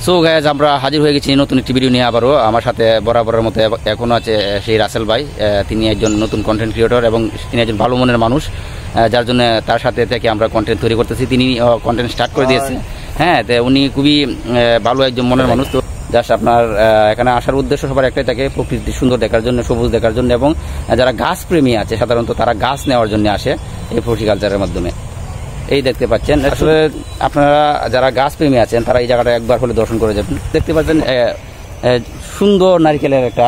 So guys আমরা হাজির হয়ে গেছি নতুন একটি ভিডিও নিয়ে আবারও। আমার সাথে বরাবরের মতো এখনো আছে সেই রাসেল ভাই। তিনি একজন নতুন কন্টেন্ট ক্রিয়েটর এবং তিনি একজন ভালো মনের মানুষ, যার জন্য তার সাথে থেকে আমরা কন্টেন্ট তৈরি করতেছি। তিনি কন্টেন্ট স্টার্ট করে দিয়েছে। হ্যাঁ, তো উনি খুবই ভালো একজন মনের মানুষ। তো জাস্ট আপনার এখানে আসার উদ্দেশ্য সবার একটাই থাকে, প্রকৃতি সুন্দর দেখার জন্য, সবুজ দেখার জন্য, এবং যারা গাছ প্রেমী আছে সাধারণত তারা গাছ নেওয়ার জন্য আসে এই ফ্রুটিকালচারের মাধ্যমে। এই দেখতে পাচ্ছেন, আসলে আপনারা যারা গাছ প্রেমী আছেন তারা এই জায়গাটা একবার হলে দর্শন করে যাবেন। দেখতে পাচ্ছেন সুন্দর নারকেলের একটা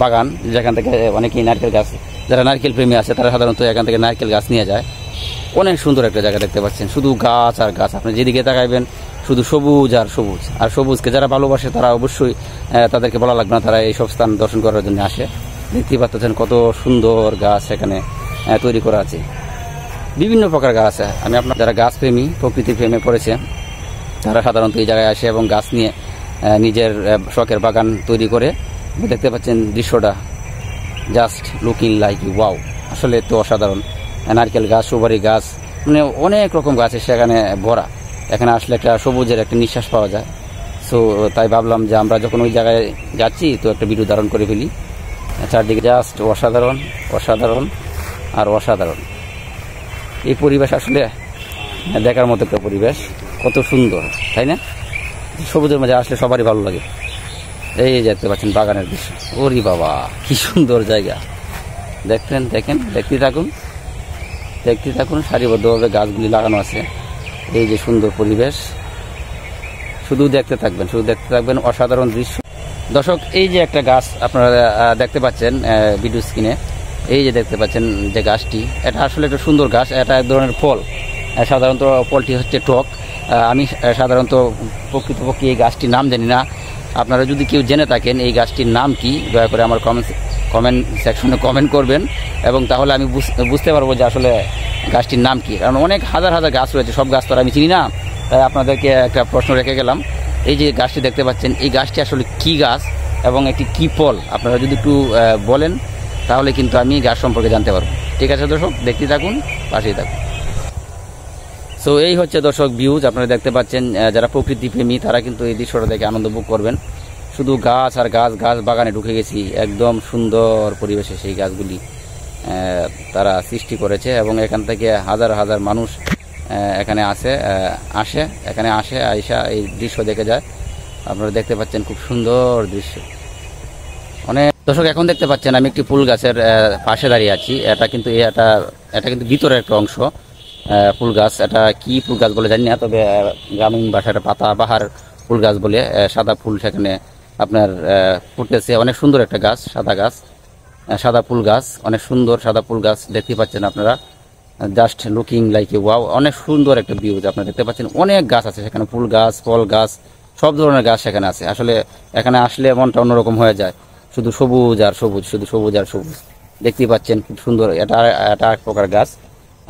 বাগান, যেখান থেকে অনেকেই নারকেল গাছ, যারা নারকেল প্রেমী আছে তারা সাধারণত এখান থেকে নারকেল গাছ নিয়ে যায়। অনেক সুন্দর একটা জায়গা দেখতে পাচ্ছেন, শুধু গাছ আর গাছ। আপনি যেদিকে তাকাইবেন শুধু সবুজ আর সবুজ। আর সবুজকে যারা ভালোবাসে তারা অবশ্যই, তাদেরকে বলা লাগবে না, তারা এইসব স্থান দর্শন করার জন্য আসে। দেখতে পাচ্ছেন কত সুন্দর গাছ এখানে তৈরি করা আছে, বিভিন্ন প্রকার গাছ আছে। আমি আপনার যারা গাছ প্রেমী, প্রকৃতি প্রেমে পড়েছে, তারা সাধারণত এই জায়গায় আসে এবং গাছ নিয়ে নিজের শখের বাগান তৈরি করে। দেখতে পাচ্ছেন দৃশ্যটা জাস্ট লুকিং লাইক ওয়াও, আসলে তো অসাধারণ। নারকেল গাছ, সুপারি গাছ, মানে অনেক রকম গাছ সেখানে ভরা। এখানে আসলে একটা সবুজের একটা নিঃশ্বাস পাওয়া যায়। সো তাই ভাবলাম যে আমরা যখন ওই জায়গায় যাচ্ছি তো একটা ভিডিও ধারণ করে ফেলি। চারদিকে জাস্ট অসাধারণ, অসাধারণ আর অসাধারণ। এই পরিবেশ আসলে দেখার মতো একটা পরিবেশ, কত সুন্দর, তাই না? সবুজের মাঝে আসলে সবারই ভালো লাগে। এই দেখতে পাচ্ছেন বাগানের দৃশ্য, ওরে বাবা কি সুন্দর জায়গা। দেখতে থাকুন, দেখতে থাকুন। সারিবদ্ধভাবে গাছগুলি লাগানো আছে। এই যে সুন্দর পরিবেশ, শুধু দেখতে থাকবেন, অসাধারণ দৃশ্য। দর্শক, এই যে একটা গাছ আপনারা দেখতে পাচ্ছেন ভিডিও স্ক্রিনে, এই যে দেখতে পাচ্ছেন যে গাছটি, এটা আসলে একটা সুন্দর গাছ। এটা এক ধরনের ফল, সাধারণত ফলটি হচ্ছে টক। আমি সাধারণত প্রকৃতপক্ষে এই গাছটির নাম জানি না। আপনারা যদি কেউ জেনে থাকেন এই গাছটির নাম কি, দয়া করে আমার কমেন্ট সেকশনে কমেন্ট করবেন, এবং তাহলে আমি বুঝতে পারবো যে আসলে গাছটির নাম কি। কারণ অনেক হাজার হাজার গাছ রয়েছে, সব গাছ তো আমি চিনি না। তাই আপনাদেরকে একটা প্রশ্ন রেখে গেলাম। এই যে গাছটি দেখতে পাচ্ছেন, এই গাছটি আসলে কি গাছ এবং একটি কি ফল, আপনারা যদি একটু বলেন তাহলে কিন্তু আমি গাছ সম্পর্কে জানতে পারবো। ঠিক আছে দর্শক, দেখতে থাকুন, পাশেই থাকুন। সো এই হচ্ছে দর্শক ভিউজ, আপনারা দেখতে পাচ্ছেন। যারা প্রকৃতি প্রেমী তারা কিন্তু এই দৃশ্যটা দেখে আনন্দ ভোগ করবেন। শুধু গাছ আর গাছ, গাছ বাগানে ঢুকে গেছি। একদম সুন্দর পরিবেশে সেই গাছগুলি তারা সৃষ্টি করেছে, এবং এখান থেকে হাজার হাজার মানুষ এখানে আইসা এই দৃশ্য দেখে যায়। আপনারা দেখতে পাচ্ছেন খুব সুন্দর দৃশ্য। অনেক দর্শক, এখন দেখতে পাচ্ছেন আমি একটি ফুল গাছের পাশে দাঁড়িয়ে আছি। এটা কিন্তু ভিতরের একটা অংশ ফুল গাছ। এটা কি ফুল গাছ বলে জানি না, তবে গ্রামীণ ভাষায় পাতা বাহার ফুল গাছ বলে। সাদা ফুল সেখানে আপনার ফুটেছে। অনেক সুন্দর একটা গাছ, সাদা ফুল গাছ, অনেক সুন্দর সাদা ফুল গাছ দেখতে পাচ্ছেন আপনারা। Just looking like a wow, অনেক সুন্দর একটা ভিউজ আপনারা দেখতে পাচ্ছেন। অনেক গাছ আছে সেখানে, ফুল গাছ, ফল গাছ, সব ধরনের গাছ সেখানে আছে। আসলে এখানে আসলে মনটা অন্যরকম হয়ে যায়, শুধু সবুজ আর সবুজ, শুধু সবুজ আর সবুজ। দেখতেই পাচ্ছেন খুব সুন্দর। এটা এক প্রকার গাছ,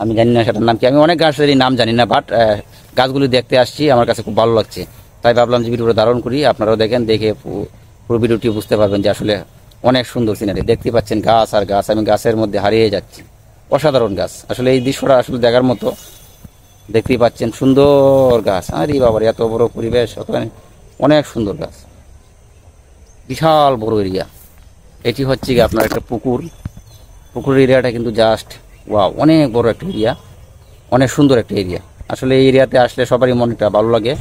আমি জানি না সেটার নাম কি। আমি অনেক গাছেরই নাম জানি না, বাট গাছগুলি দেখতে আসছি, আমার কাছে খুব ভালো লাগছে। তাই ভাবলাম যে ভিডিওটা ধারণ করি, আপনারাও দেখেন, দেখে পুরো ভিডিওটি বুঝতে পারবেন যে আসলে অনেক সুন্দর সিনারি। দেখতে পাচ্ছেন গাছ আর গাছ, আমি গাছের মধ্যে হারিয়ে যাচ্ছি। অসাধারণ গাছ, আসলে এই দৃশ্যটা আসলে দেখার মতো। দেখতেই পাচ্ছেন সুন্দর গাছ, আরে বাবার এত বড় পরিবেশ, অনেক সুন্দর গাছ, বিশাল বড় এরিয়া। এটি হচ্ছে কি আপনার একটা পুকুর এরিয়াটা কিন্তু জাস্ট ওয়াও, অনেক বড় একটা এরিয়া, অনেক সুন্দর একটা এরিয়া। আসলে এই এরিয়াতে আসলে সবারই মনটা ভালো লাগে।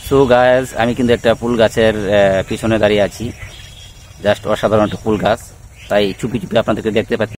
সো গাইস, আমি কিন্তু একটা ফুল গাছের পিছনে দাঁড়িয়ে আছি। জাস্ট অসাধারণ একটা ফুল গাছ, তাই চুপি চুপি আপনাদেরকে দেখতে পাচ্ছি।